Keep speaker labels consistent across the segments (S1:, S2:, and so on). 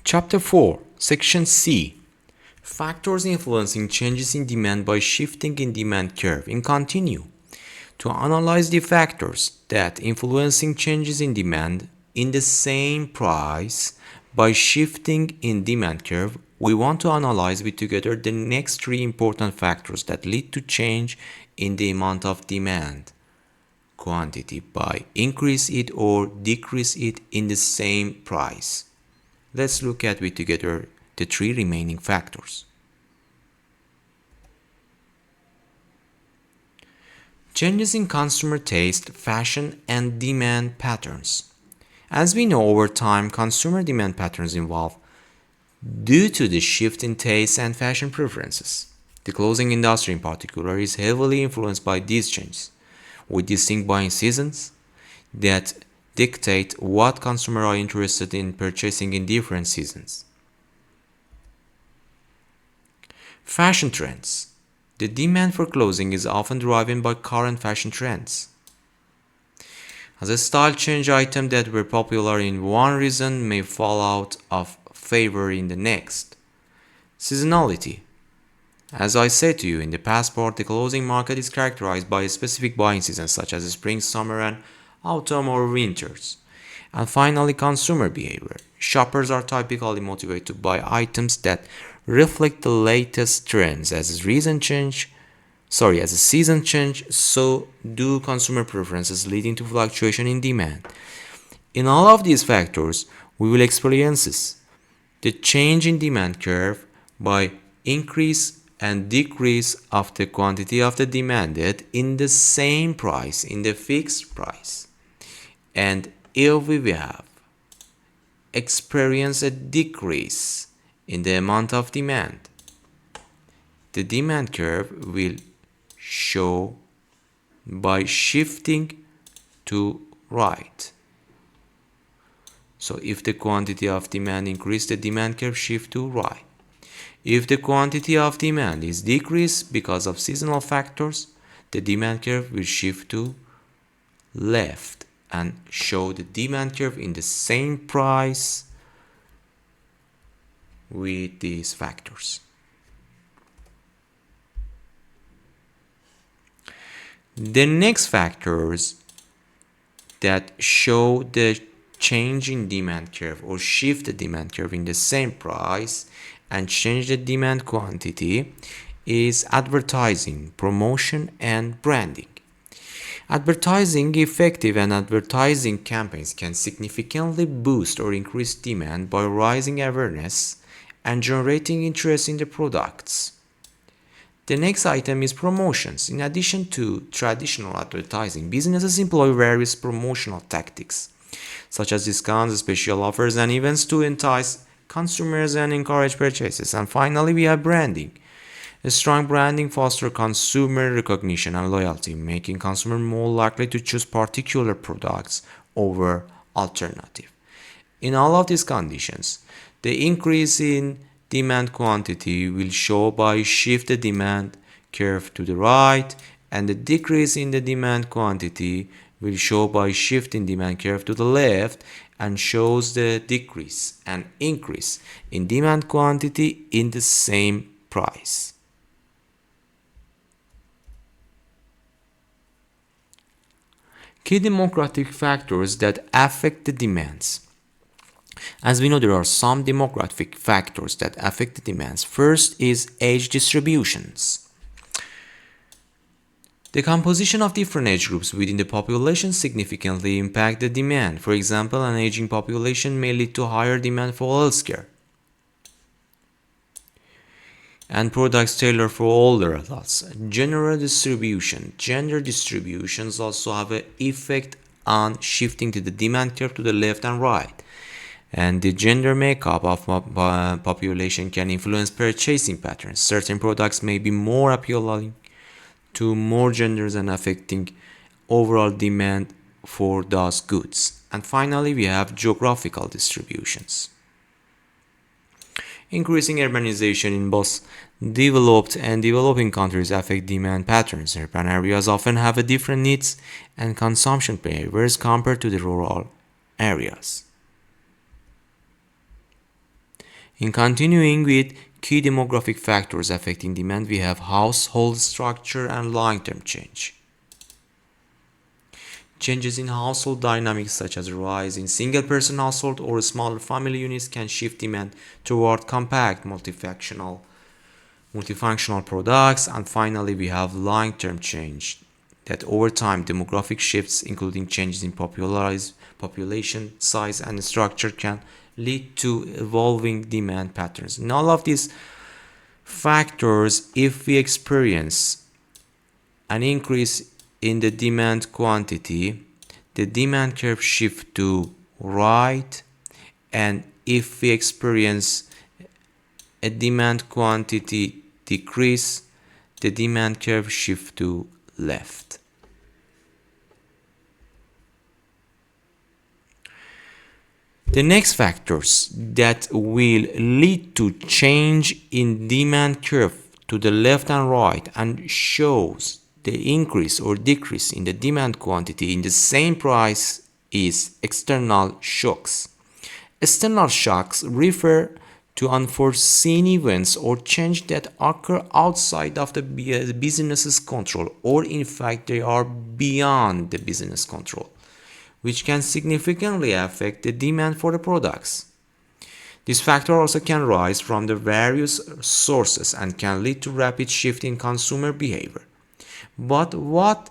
S1: Chapter 4, Section C. Factors influencing changes in demand by shifting in demand curve. In continue. To analyze the factors that influencing changes in demand in the same price by shifting in demand curve, we want to analyze with together the next three important factors that lead to change in the amount of demand quantity by increase it or decrease it in the same price. Let's look at with together the three remaining factors. Changes in consumer taste, fashion, and demand patterns. As we know, over time, consumer demand patterns evolve due to the shift in taste and fashion preferences. The clothing industry in particular is heavily influenced by these changes, with distinct buying seasons that dictate what consumers are interested in purchasing in different seasons. Fashion trends. The demand for clothing is often driven by current fashion trends. As a style change item that were popular in one region may fall out of favor in the next. Seasonality. As I said to you in the past part, the clothing market is characterized by a specific buying seasons such as spring, summer, and autumn or winters. And finally, consumer behavior. Shoppers are typically motivated to buy items that reflect the latest trends. As a season change, so do consumer preferences, leading to fluctuation in demand. In all of these factors, we will experience the change in demand curve by increase and decrease of the quantity of the demanded in the same price, in the fixed price. And if we have experienced a decrease in the amount of demand, the demand curve will show by shifting to right. So if the quantity of demand increases, the demand curve shift to right. If the quantity of demand is decreased because of seasonal factors, the demand curve will shift to left and show the demand curve in the same price with these factors. The next factors that show the change in demand curve or shift the demand curve in the same price and change the demand quantity is advertising, promotion, and branding. Advertising effective and advertising campaigns can significantly boost or increase demand by raising awareness and generating interest in the products. The next item is promotions. In addition to traditional advertising, businesses employ various promotional tactics, such as discounts, special offers, and events to entice consumers and encourage purchases. And finally, we have branding. A strong branding fosters consumer recognition and loyalty, making consumers more likely to choose particular products over alternatives. In all of these conditions, the increase in demand quantity will show by shift the demand curve to the right, and the decrease in the demand quantity will show by shifting demand curve to the left and shows the decrease and increase in demand quantity in the same price. Key demographic factors that affect the demands. As we know, there are some demographic factors that affect the demands. First is age distributions. The composition of different age groups within the population significantly impact the demand. For example, an aging population may lead to higher demand for healthcare and products tailored for older adults. Gender distributions also have an effect on shifting to the demand curve to the left and right. And the gender makeup of population can influence purchasing patterns. Certain products may be more appealing to more genders and affecting overall demand for those goods. And finally, we have geographical distributions. Increasing urbanization in both developed and developing countries affect demand patterns. Urban areas often have different needs and consumption behaviors compared to the rural areas. In continuing with key demographic factors affecting demand, we have household structure and long-term change. Changes in household dynamics such as a rise in single-person household or smaller family units can shift demand toward compact multifunctional products. And finally, we have long-term change that over time demographic shifts including changes in population size and structure can lead to evolving demand patterns. In all of these factors, if we experience an increase in the demand quantity, the demand curve shift to right, and if we experience a demand quantity decrease, the demand curve shift to left. The next factors that will lead to change in demand curve to the left and right and shows the increase or decrease in the demand quantity in the same price is external shocks. External shocks refer to unforeseen events or change that occur outside of the business's control, or in fact they are beyond the business control, which can significantly affect the demand for the products. This factor also can rise from the various sources and can lead to rapid shift in consumer behavior. But what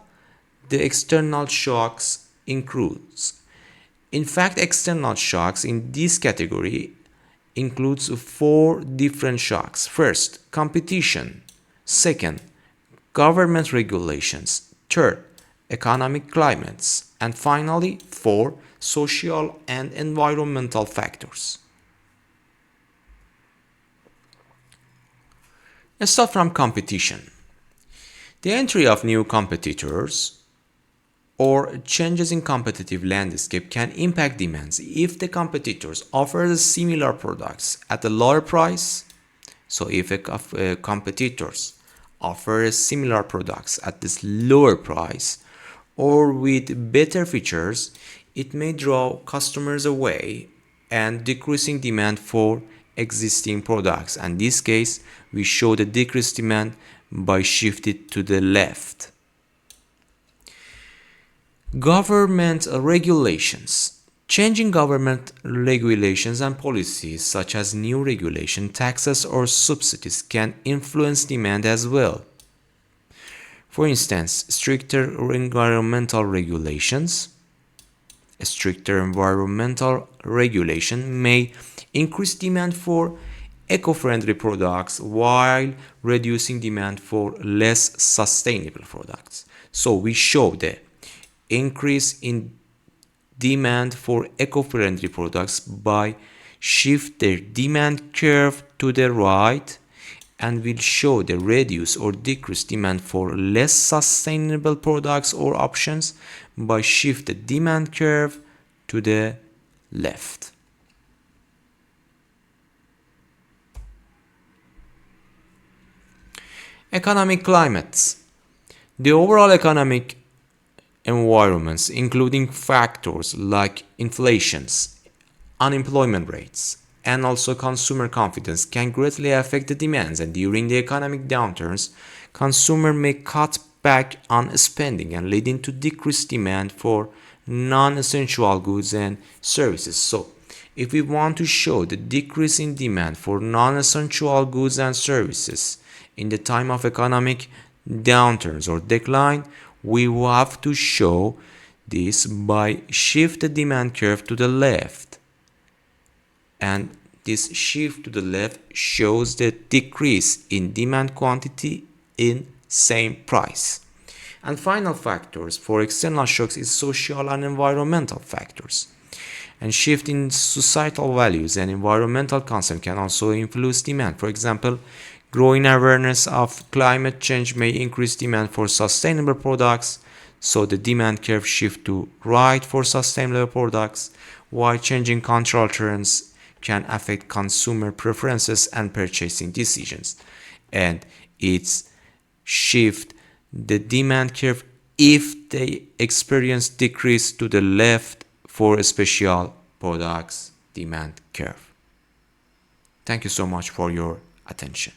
S1: the external shocks includes? In fact, external shocks in this category includes 4 different shocks. First, competition. Second, government regulations. Third, economic climates. And finally, 4, social and environmental factors. Let's start from competition. The entry of new competitors or changes in competitive landscape can impact demands if the competitors offer similar products at a lower price. So if competitors offer similar products at this lower price or with better features, it may draw customers away and decreasing demand for existing products. In this case, we show the decreased demand by shifting to the left. Government regulations. Changing government regulations and policies such as new regulation, taxes or subsidies can influence demand as well. For instance, stricter environmental regulations. A stricter environmental regulation may increase demand for eco-friendly products while reducing demand for less sustainable products. So we show the increase in demand for eco-friendly products by shift their demand curve to the right, and will show the reduce or decrease demand for less sustainable products or options by shift the demand curve to the left. Economic climates. The overall economic environments, including factors like inflations, unemployment rates, and also consumer confidence, can greatly affect the demands, and during the economic downturns, consumer may cut back on spending and leading to decreased demand for non-essential goods and services. So, if we want to show the decrease in demand for non-essential goods and services in the time of economic downturns or decline, we will have to show this by shift the demand curve to the left. And this shift to the left shows the decrease in demand quantity in same price. And final factors for external shocks is social and environmental factors. And shift in societal values and environmental concern can also influence demand. For example, growing awareness of climate change may increase demand for sustainable products, so the demand curve shift to right for sustainable products, while changing cultural trends can affect consumer preferences and purchasing decisions. And it's shift the demand curve if they experience decrease to the left for special products demand curve. Thank you so much for your attention.